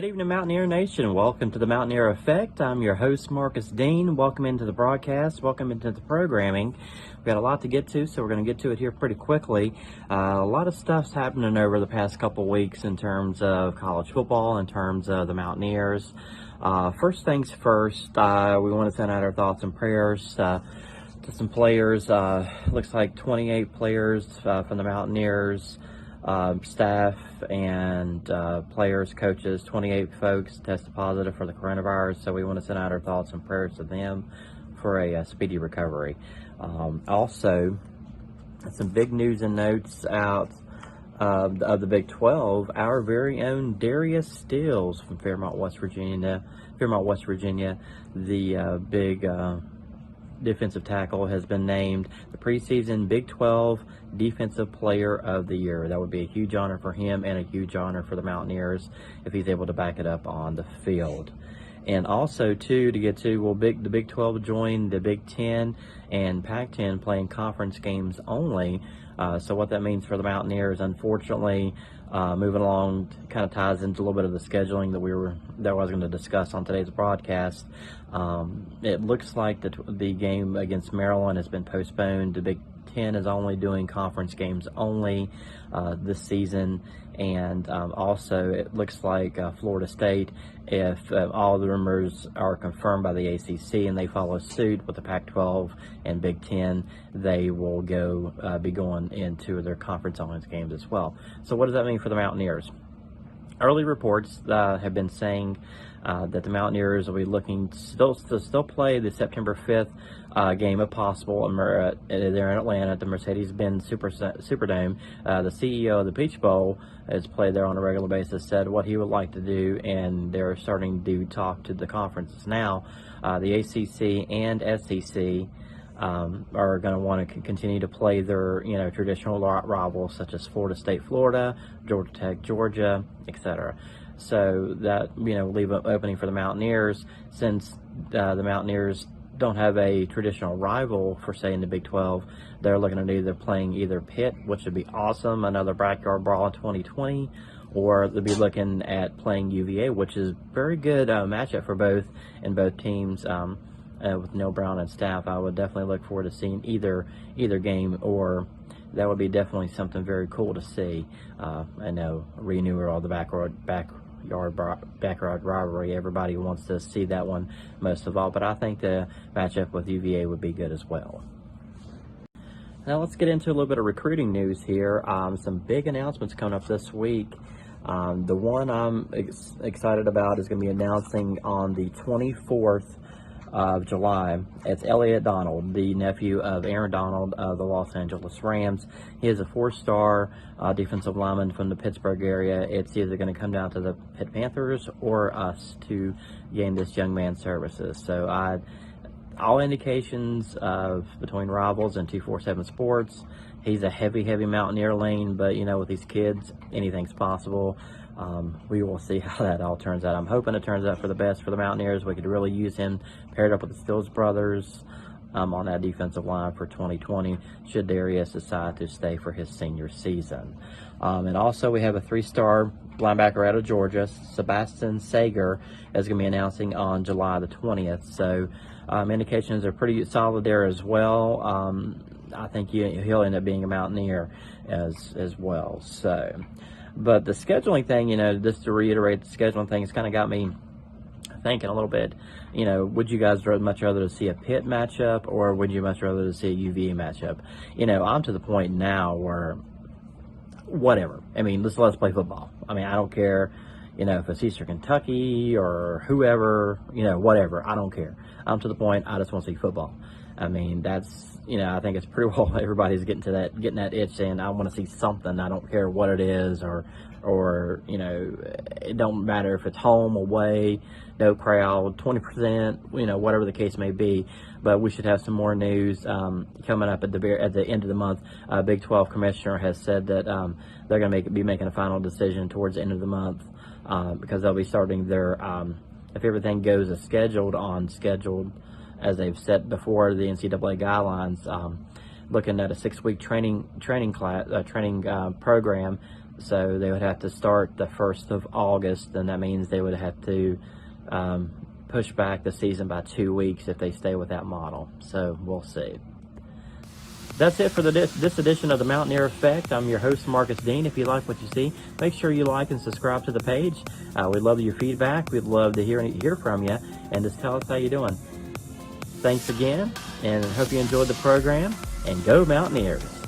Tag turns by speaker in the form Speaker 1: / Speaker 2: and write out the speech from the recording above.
Speaker 1: Good evening, Mountaineer Nation. Welcome to the Mountaineer Effect. I'm your host, Marcus Dean. Welcome into the broadcast. Welcome into the programming. We've got a lot to get to, so we're going to get to it here pretty quickly. A lot of stuff's happening over the past couple weeks in terms of college football, in terms of the Mountaineers. First things first, we want to send out our thoughts and prayers to some players. Looks like 28 players from the Mountaineers. Staff and players, coaches, 28 folks tested positive for the coronavirus, so we want to send out our thoughts and prayers to them for a speedy recovery. Also, some big news and notes out of the Big 12. Our very own Darius Stills from Fairmont, West Virginia, the big defensive tackle, has been named the preseason Big 12 Defensive Player of the Year. That would be a huge honor for him and a huge honor for the Mountaineers if he's able to back it up on the field. And also, too, to get to, the Big 12 join the Big 10 and Pac-10 playing conference games only. So what that means for the Mountaineers, unfortunately, moving along, kind of ties into a little bit of the scheduling that I was going to discuss on today's broadcast. It looks like the game against Maryland has been postponed. The Big 10 is only doing conference games only this season, and also it looks like Florida State, if all the rumors are confirmed by the ACC and they follow suit with the Pac-12 and Big 10, they will be going into their conference only games as well. So what does that mean for the Mountaineers? Early reports have been saying that the Mountaineers will be looking to still play the September 5th game if possible. They're in Atlanta at the Mercedes-Benz Superdome. The CEO of the Peach Bowl has played there on a regular basis, said what he would like to do, and they're starting to talk to the conferences now. The ACC and SEC are going to want to continue to play their traditional rivals such as Florida State, Florida, Georgia Tech, Georgia, etc. So that leave an opening for the Mountaineers, since the Mountaineers don't have a traditional rival for say in the Big 12. They're looking at playing either Pitt, which would be awesome, another backyard brawl in 2020, or they'll be looking at playing UVA, which is very good matchup for both teams. With Neil Brown and staff, I would definitely look forward to seeing either game, or that would be definitely something very cool to see. I know renewal of the backyard rivalry. Everybody wants to see that one most of all, but I think the matchup with UVA would be good as well. Now let's get into a little bit of recruiting news here. Some big announcements coming up this week. The one I'm excited about is going to be announcing on the 24th of July. It's Elliott Donald, the nephew of Aaron Donald of the Los Angeles Rams. He is a 4-star defensive lineman from the Pittsburgh area. It's either going to come down to the Pitt Panthers or us to gain this young man's services. So all indications of between rivals and 247 Sports, he's a heavy Mountaineer lane, but with these kids, anything's possible. We will see how that all turns out. I'm hoping it turns out for the best for the Mountaineers. We could really use him paired up with the Stills brothers on that defensive line for 2020, should Darius decide to stay for his senior season. And also we have a 3-star linebacker out of Georgia, Sebastian Sager, is going to be announcing on July the 20th. So indications are pretty solid there as well. I think he'll end up being a Mountaineer as well. So, but the scheduling thing, just to reiterate, the scheduling thing has kind of got me thinking a little bit. Would you guys much rather see a Pitt matchup, or would you much rather see a UVA matchup? I'm to the point now where whatever. I mean, let's play football. I mean, I don't care, if it's Eastern Kentucky or whoever, whatever. I don't care. I'm to the point I just want to see football. I mean, that's, I think it's pretty well everybody's getting that itch, saying I want to see something. I don't care what it is, or it don't matter if it's home, away, no crowd, 20%, whatever the case may be. But we should have some more news coming up at the end of the month. Big 12 commissioner has said that they're going to be making a final decision towards the end of the month, because they'll be starting their, if everything goes as scheduled, as they've set before the NCAA guidelines, looking at a 6-week training program So they would have to start the 1st of August, and that means they would have to push back the season by 2 weeks if they stay with that model. So we'll see. That's it for this edition of the Mountaineer Effect. I'm your host, Marcus Dean. If you like what you see, make sure you like and subscribe to the page. We'd love your feedback. We'd love to hear from you, and just tell us how you're doing. Thanks again, and hope you enjoyed the program, and go Mountaineers.